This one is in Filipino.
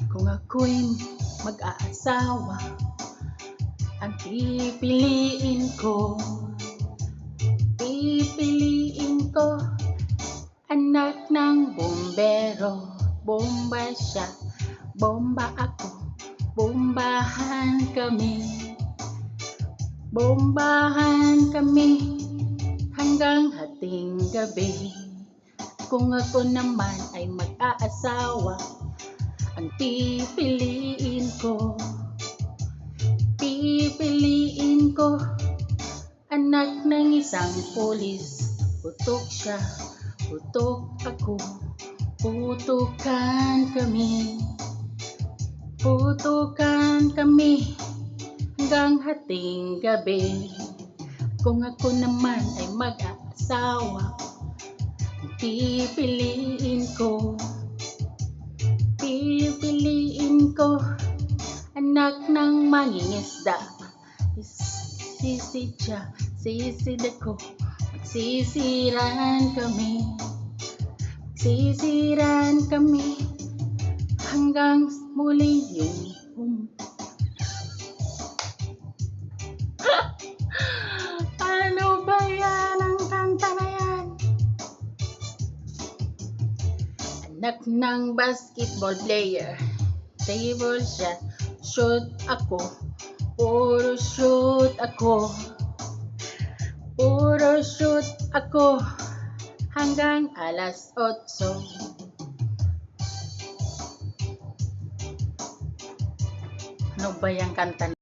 Kung ako'y mag-aasawa, ang pipiliin ko anak ng bombero. Bomba siya, bomba ako, bombahan kami. Bombahan kami hanggang hating gabi. Kung ako naman ay mag-aasawa, ang pipiliin ko anak ng isang pulis. Putok siya, putok ako, putukan kami hanggang hating gabi. Kung ako naman ay mag-aasawa, ang pipiliin ko anak ng mangingisda. Sisidya, sisid ako, magsisiran kami hanggang muli yung ano ba yan ang kanta na yan? Anak ng basketball player, table shot, shoot ako, puro shoot ako hanggang alas 8. Ano ba yung kanta